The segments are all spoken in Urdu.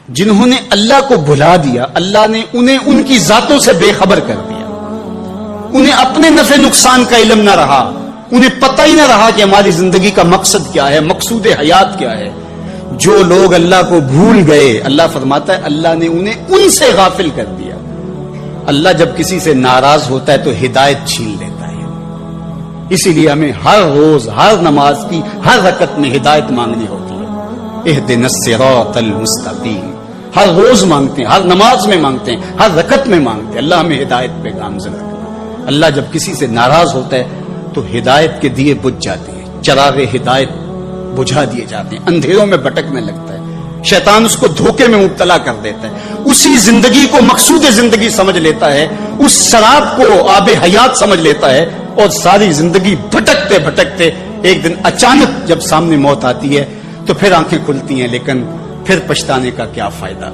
جنہوں نے اللہ کو بھلا دیا، اللہ نے انہیں ان کی ذاتوں سے بے خبر کر دیا، انہیں اپنے نفع نقصان کا علم نہ رہا، انہیں پتہ ہی نہ رہا کہ ہماری زندگی کا مقصد کیا ہے، مقصود حیات کیا ہے۔ جو لوگ اللہ کو بھول گئے، اللہ فرماتا ہے اللہ نے انہیں ان سے غافل کر دیا۔ اللہ جب کسی سے ناراض ہوتا ہے تو ہدایت چھین لیتا ہے، اسی لیے ہمیں ہر روز ہر نماز کی ہر رکعت میں ہدایت مانگنی ہوتی ہے۔ اہدنا الصراط المستقیم، ہر روز مانگتے ہیں، ہر نماز میں مانگتے ہیں، ہر رکعت میں مانگتے ہیں، اللہ ہمیں ہدایت پہ گامزن رکھنا۔ اللہ جب کسی سے ناراض ہوتا ہے تو ہدایت کے دیے بجھ جاتے ہیں، چراغ ہدایت بجھا دیے جاتے ہیں، اندھیروں میں بھٹکنے لگتا ہے، شیطان اس کو دھوکے میں مبتلا کر دیتا ہے، اسی زندگی کو مقصود زندگی سمجھ لیتا ہے، اس شراب کو آب حیات سمجھ لیتا ہے، اور ساری زندگی بھٹکتے بھٹکتے ایک دن اچانک جب سامنے موت آتی ہے تو پھر آنکھیں کھلتی ہیں، لیکن پھر پچھتانے کا کیا فائدہ۔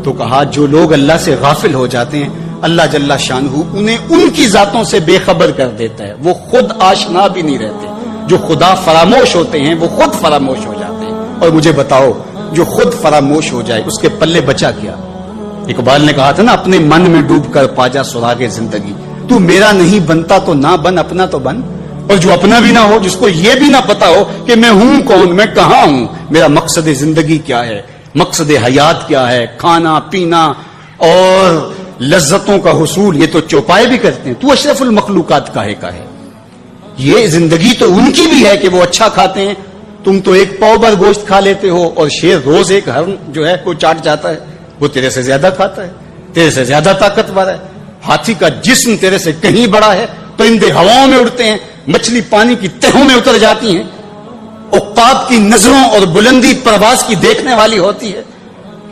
تو کہا جو لوگ اللہ سے غافل ہو جاتے ہیں اللہ جل شانہ انہیں ان کی ذاتوں سے بے خبر کر دیتا ہے، وہ خود آشنا بھی نہیں رہتے۔ جو خدا فراموش ہوتے ہیں وہ خود فراموش ہو جاتے ہیں۔ اور مجھے بتاؤ جو خود فراموش ہو جائے اس کے پلے بچا کیا؟ اقبال نے کہا تھا نا، اپنے من میں ڈوب کر پا جا سراغ زندگی، تو میرا نہیں بنتا تو نہ بن، اپنا تو بن۔ اور جو اپنا بھی نہ ہو، جس کو یہ بھی نہ پتا ہو کہ میں ہوں کون، میں کہاں ہوں، میرا مقصد زندگی کیا ہے، مقصد حیات کیا ہے، کھانا پینا اور لذتوں کا حصول، یہ تو چوپائے بھی کرتے ہیں، تو اشرف المخلوقات کاہے کا ہے۔ یہ زندگی تو ان کی بھی ہے کہ وہ اچھا کھاتے ہیں، تم تو ایک پاؤ بھر گوشت کھا لیتے ہو، اور شیر روز ایک ہرن جو ہے کوئی چاٹ جاتا ہے، وہ تیرے سے زیادہ کھاتا ہے، تیرے سے زیادہ طاقتور ہے، ہاتھی کا جسم تیرے سے کہیں بڑا ہے، پرندے ہواؤں میں اڑتے ہیں، مچھلی پانی کی تہوں میں اتر جاتی ہیں، عقاب کی نظروں اور بلندی پرواز کی دیکھنے والی ہوتی ہے،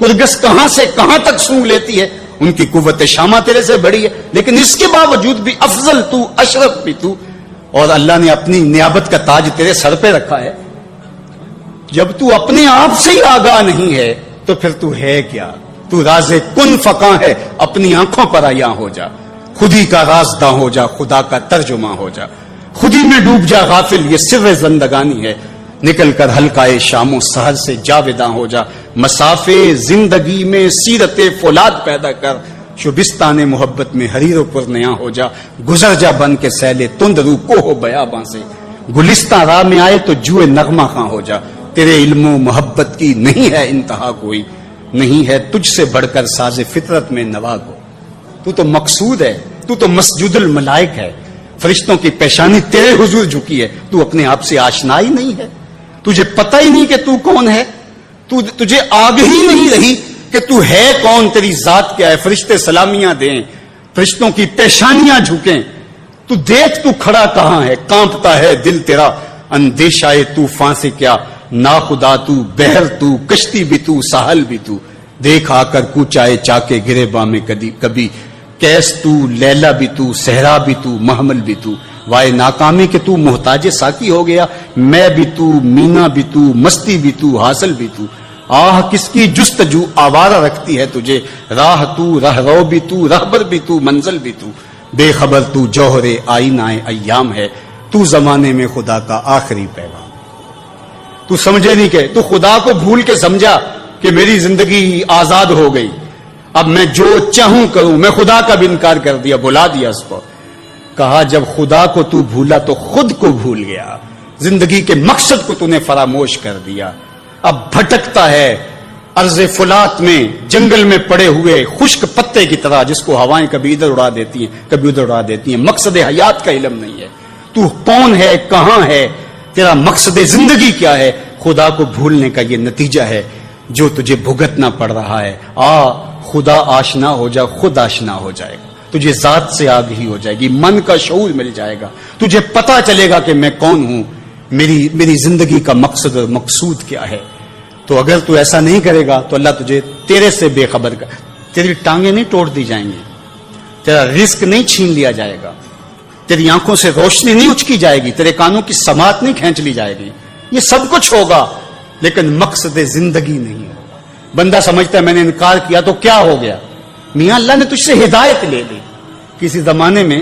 کرگس کہاں سے کہاں تک سونگ لیتی ہے، ان کی قوت شامہ تیرے سے بڑی ہے، لیکن اس کے باوجود بھی افضل تو، اشرف بھی تو، اور اللہ نے اپنی نیابت کا تاج تیرے سر پہ رکھا ہے۔ جب تو اپنے آپ سے ہی آگاہ نہیں ہے تو پھر تو ہے کیا؟ تو راز کن فقاں ہے، اپنی آنکھوں پر عیاں ہو جا، خودی کا رازداں ہو جا، خدا کا ترجمہ ہو جا، خودی میں ڈوب جا غافل، یہ سر زندگانی ہے، نکل کر حلقائے شام و سحر سے جاوداں ہو جا، مسافے زندگی میں سیرت فولاد پیدا کر، شبستان محبت میں حریر و پرنیاں ہو جا، گزر جا بن کے سیلے تند رو کوہ بیاباں سے، گلستان راہ میں آئے تو جوئے نغمہ خاں ہو جا، تیرے علم و محبت کی نہیں ہے انتہا کوئی، نہیں ہے تجھ سے بڑھ کر ساز فطرت میں نوا کو، تو تو مقصود ہے، تو تو مسجود الملائک ہے، فرشتوں کی پیشانی تیرے حضور جھکی ہے، تو اپنے آپ سے آشنا ہی نہیں ہے، تجھے پتہ ہی نہیں کہ تو کون ہے، تجھے آگہی نہیں رہی کہ تو ہے کون، تیری ذات کیا ہے، فرشتے سلامیاں دیں، فرشتوں کی پیشانیاں جھکیں، تو دیکھ تو کھڑا کہاں ہے، کانپتا ہے دل تیرا، اندیشہ طوفان سے کیا، ناخدا تو، بحر تو، کشتی بھی تو، ساحل بھی تو، دیکھ آ کر کوچائے چاکے گریباں میں کبھی، کیس تو، لیلا بھی تو، صحرا بھی تو، محمل بھی تو، وائے ناکامی کہ تو محتاج ساقی ہو گیا، میں بھی تو، مینا بھی تو، مستی بھی تو، حاصل بھی تو، آہ کس کی جستجو آوارہ رکھتی ہے تجھے، راہ تو، راہ رو بھی تو، رہبر بھی تو، منزل بھی تو، بے خبر تو جوہر آئینہ ایام ہے، تو زمانے میں خدا کا آخری پیغام۔ تو سمجھے نہیں کہ تو خدا کو بھول کے سمجھا کہ میری زندگی آزاد ہو گئی، اب میں جو چاہوں کروں، میں خدا کا بھی انکار کر دیا، بھلا دیا اس کو۔ کہا جب خدا کو تو بھولا تو خود کو بھول گیا، زندگی کے مقصد کو تو نے فراموش کر دیا، اب بھٹکتا ہے ارض فلات میں، جنگل میں پڑے ہوئے خشک پتے کی طرح، جس کو ہوائیں کبھی ادھر اڑا دیتی ہیں کبھی ادھر اڑا دیتی ہیں، مقصد حیات کا علم نہیں ہے، تو کون ہے، کہاں ہے، تیرا مقصد زندگی کیا ہے، خدا کو بھولنے کا یہ نتیجہ ہے جو تجھے بھگتنا پڑ رہا ہے۔ خدا آشنا ہو جا، خود آشنا ہو جائے گا، تجھے ذات سے آگہی ہو جائے گی، من کا شعور مل جائے گا، تجھے پتا چلے گا کہ میں کون ہوں، میری زندگی کا مقصد اور مقصود کیا ہے۔ تو اگر تو ایسا نہیں کرے گا تو اللہ تجھے تیرے سے بے خبر کر، تیری ٹانگیں نہیں توڑ دی جائیں گی، تیرا رزق نہیں چھین لیا جائے گا، تیری آنکھوں سے روشنی نہیں اچکی جائے گی، تیرے کانوں کی سماعت نہیں کھینچ لی جائے گی، یہ سب کچھ ہوگا لیکن مقصد زندگی نہیں ہے۔ بندہ سمجھتا ہے میں نے انکار کیا تو کیا ہو گیا، میاں اللہ نے تجھ سے ہدایت لے لی۔ کسی زمانے میں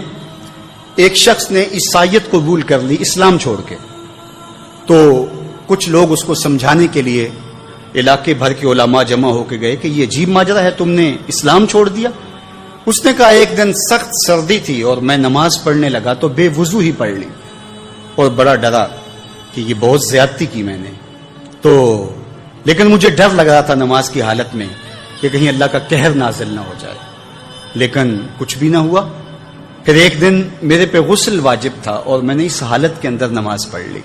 ایک شخص نے عیسائیت قبول کر لی اسلام چھوڑ کے، تو کچھ لوگ اس کو سمجھانے کے لیے علاقے بھر کے علماء جمع ہو کے گئے کہ یہ عجیب ماجرا ہے، تم نے اسلام چھوڑ دیا؟ اس نے کہا ایک دن سخت سردی تھی اور میں نماز پڑھنے لگا تو بے وضو ہی پڑھ لی اور بڑا ڈرا کہ یہ بہت زیادتی کی میں نے، تو لیکن مجھے ڈر لگ رہا تھا نماز کی حالت میں کہ کہیں اللہ کا قہر نازل نہ ہو جائے، لیکن کچھ بھی نہ ہوا۔ پھر ایک دن میرے پہ غسل واجب تھا اور میں نے اس حالت کے اندر نماز پڑھ لی،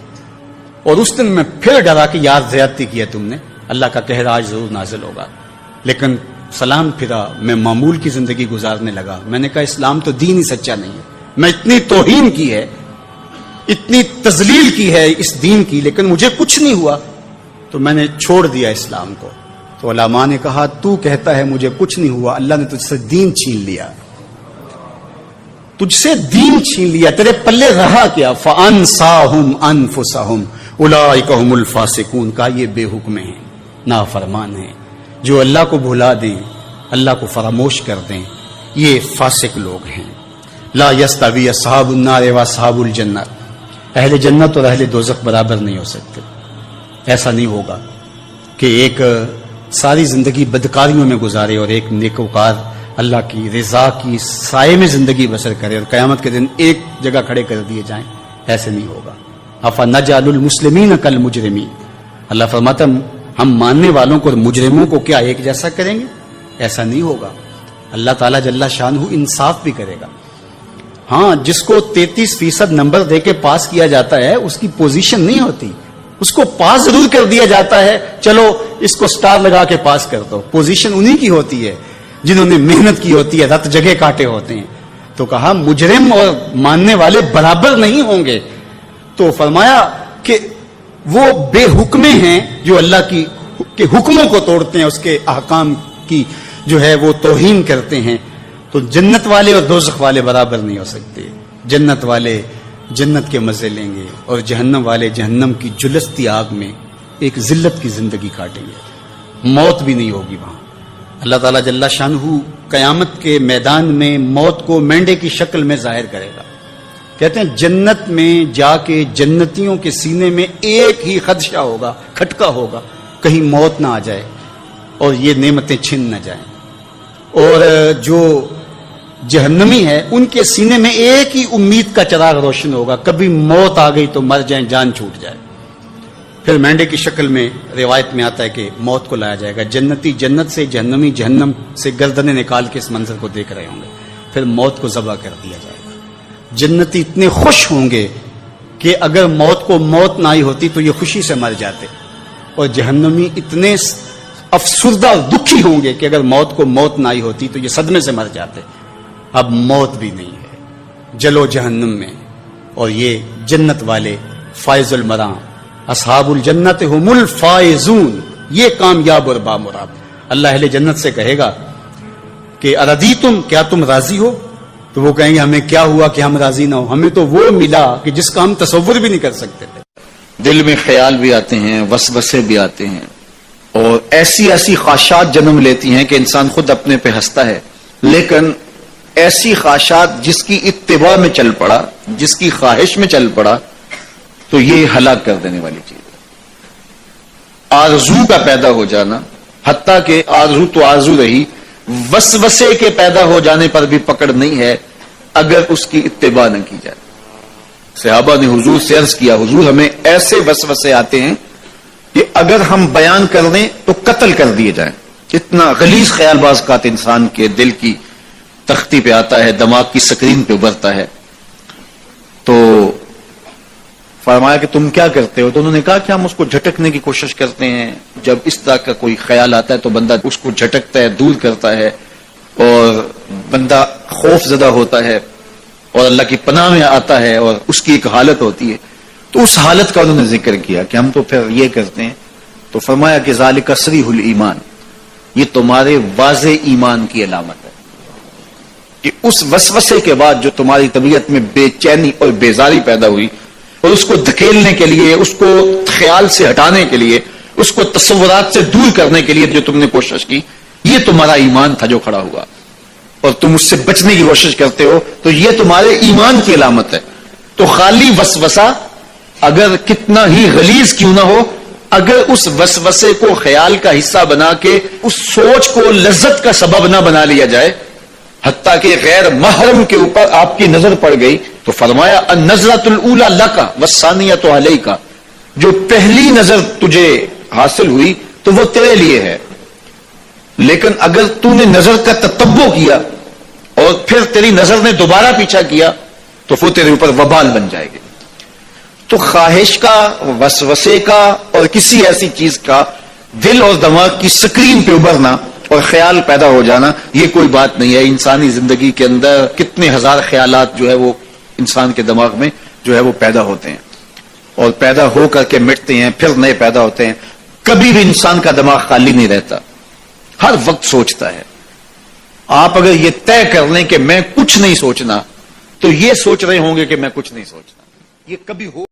اور اس دن میں پھر ڈرا کہ یار زیادتی کی ہے تم نے، اللہ کا قہر آج ضرور نازل ہوگا۔ لیکن سلام پھرا، میں معمول کی زندگی گزارنے لگا۔ میں نے کہا اسلام تو دین ہی سچا نہیں ہے، میں اتنی توہین کی ہے، اتنی تذلیل کی ہے اس دین کی، لیکن مجھے کچھ نہیں ہوا، تو میں نے چھوڑ دیا اسلام کو۔ تو علماء نے کہا تو کہتا ہے مجھے کچھ نہیں ہوا، اللہ نے تجھ سے دین چھین لیا، تجھ سے دین چھین لیا، تیرے پلے رہا کیا؟ فَأَنْسَاهُمْ أَنفُسَهُمْ أُولَٰئِكَ هُمُ الْفَاسِقُونَ، کا یہ بے حکم ہیں، نافرمان ہیں، جو اللہ کو بھلا دیں، اللہ کو فراموش کر دیں، یہ فاسق لوگ ہیں۔ لا يستوی اصحاب النار واصحاب الجنہ، اہل جنت اور اہل دوزخ برابر نہیں ہو سکتے۔ ایسا نہیں ہوگا کہ ایک ساری زندگی بدکاریوں میں گزارے اور ایک نیکوکار اللہ کی رضا کی سائے میں زندگی بسر کرے اور قیامت کے دن ایک جگہ کھڑے کر دیے جائیں، ایسے نہیں ہوگا۔ افنجعل المسلمین کالمجرمین، اللہ فرماتا ہم ماننے والوں کو اور مجرموں کو کیا ایک جیسا کریں گے؟ ایسا نہیں ہوگا۔ اللہ تعالیٰ جل شانہ انصاف بھی کرے گا۔ ہاں، جس کو 33% نمبر دے کے پاس کیا جاتا ہے اس کی پوزیشن نہیں ہوتی، اس کو پاس ضرور کر دیا جاتا ہے، چلو اس کو سٹار لگا کے پاس کر دو، پوزیشن انہی کی ہوتی ہے جنہوں نے محنت کی ہوتی ہے، رت جگہ کاٹے ہوتے ہیں۔ تو کہا مجرم اور ماننے والے برابر نہیں ہوں گے، تو فرمایا کہ وہ بے حکمے ہیں جو اللہ کے حکموں کو توڑتے ہیں، اس کے احکام کی جو ہے وہ توہین کرتے ہیں۔ تو جنت والے اور دوزخ والے برابر نہیں ہو سکتے۔ جنت والے جنت کے مزے لیں گے اور جہنم والے جہنم کی جلستی آگ میں ایک ذلت کی زندگی کاٹیں گے، موت بھی نہیں ہوگی وہاں۔ اللہ تعالیٰ جل شانہ قیامت کے میدان میں موت کو مینڈے کی شکل میں ظاہر کرے گا۔ کہتے ہیں جنت میں جا کے جنتیوں کے سینے میں ایک ہی خدشہ ہوگا، کھٹکا ہوگا، کہیں موت نہ آ جائے اور یہ نعمتیں چھن نہ جائیں۔ اور جو جہنمی ہے ان کے سینے میں ایک ہی امید کا چراغ روشن ہوگا، کبھی موت آ گئی تو مر جائیں، جان چھوٹ جائے۔ پھر مینڈے کی شکل میں روایت میں آتا ہے کہ موت کو لایا جائے گا، جنتی جنت سے، جہنمی جہنم سے گردنیں نکال کے اس منظر کو دیکھ رہے ہوں گے، پھر موت کو ذبح کر دیا جائے گا۔ جنتی اتنے خوش ہوں گے کہ اگر موت کو موت نہ آئی ہوتی تو یہ خوشی سے مر جاتے، اور جہنمی اتنے افسردہ اور دکھی ہوں گے کہ اگر موت کو موت نہ آئی ہوتی تو یہ صدمے سے مر جاتے۔ اب موت بھی نہیں ہے، جلو جہنم میں، اور یہ جنت والے فائز المرام، اصحاب الجنت هم الفائزون، یہ کامیاب اور بامراد۔ اللہ اہل جنت سے کہے گا کہ اردیتم، کیا تم راضی ہو؟ تو وہ کہیں گے ہمیں کیا ہوا کہ ہم راضی نہ ہو، ہمیں تو وہ ملا کہ جس کا ہم تصور بھی نہیں کر سکتے تھے۔ دل میں خیال بھی آتے ہیں، وسوسے بھی آتے ہیں، اور ایسی ایسی خواہشات جنم لیتی ہیں کہ انسان خود اپنے پہ ہنستا ہے، لیکن ایسی خواہشات جس کی اتباع میں چل پڑا، جس کی خواہش میں چل پڑا، تو یہ ہلاک کر دینے والی چیز ہے۔ آرزو کا پیدا ہو جانا، حتیٰ کہ آرزو تو آرزو رہی، وسوسے کے پیدا ہو جانے پر بھی پکڑ نہیں ہے اگر اس کی اتباع نہ کی جائے۔ صحابہ نے حضور سے عرض کیا، حضور ہمیں ایسے وسوسے آتے ہیں کہ اگر ہم بیان کر دیں تو قتل کر دیے جائیں۔ اتنا غلیظ خیال باز کا انسان کے دل کی تختی پہ آتا ہے، دماغ کی سکرین پہ ابھرتا ہے۔ تو فرمایا کہ تم کیا کرتے ہو؟ تو انہوں نے کہا کہ ہم اس کو جھٹکنے کی کوشش کرتے ہیں، جب اس طرح کا کوئی خیال آتا ہے تو بندہ اس کو جھٹکتا ہے، دور کرتا ہے، اور بندہ خوف زدہ ہوتا ہے اور اللہ کی پناہ میں آتا ہے، اور اس کی ایک حالت ہوتی ہے۔ تو اس حالت کا انہوں نے ذکر کیا کہ ہم تو پھر یہ کرتے ہیں۔ تو فرمایا کہ ذالک صریح الایمان، یہ تمہارے واضح ایمان کی علامت ہے کہ اس وسوسے کے بعد جو تمہاری طبیعت میں بے چینی اور بیزاری پیدا ہوئی، اور اس کو دھکیلنے کے لیے، اس کو خیال سے ہٹانے کے لیے، اس کو تصورات سے دور کرنے کے لیے جو تم نے کوشش کی، یہ تمہارا ایمان تھا جو کھڑا ہوا، اور تم اس سے بچنے کی کوشش کرتے ہو، تو یہ تمہارے ایمان کی علامت ہے۔ تو خالی وسوسہ اگر کتنا ہی غلیظ کیوں نہ ہو، اگر اس وسوسے کو خیال کا حصہ بنا کے اس سوچ کو لذت کا سبب نہ بنا لیا جائے، حتیٰ کہ غیر محرم کے اوپر آپ کی نظر پڑ گئی، تو فرمایا النظرۃ الاولی لک والثانیۃ علیک، جو پہلی نظر تجھے حاصل ہوئی تو وہ تیرے لیے ہے، لیکن اگر تو نے نظر کا تتبع کیا اور پھر تیری نظر نے دوبارہ پیچھا کیا تو وہ تیرے اوپر وبال بن جائے گی۔ تو خواہش کا، وسوسے کا اور کسی ایسی چیز کا دل اور دماغ کی سکرین پہ ابھرنا اور خیال پیدا ہو جانا یہ کوئی بات نہیں ہے۔ انسانی زندگی کے اندر کتنے ہزار خیالات جو ہے وہ انسان کے دماغ میں جو ہے وہ پیدا ہوتے ہیں اور پیدا ہو کر کے مٹتے ہیں، پھر نئے پیدا ہوتے ہیں۔ کبھی بھی انسان کا دماغ خالی نہیں رہتا، ہر وقت سوچتا ہے۔ آپ اگر یہ طے کر لیں کہ میں کچھ نہیں سوچنا تو یہ سوچ رہے ہوں گے کہ میں کچھ نہیں سوچنا، یہ کبھی ہو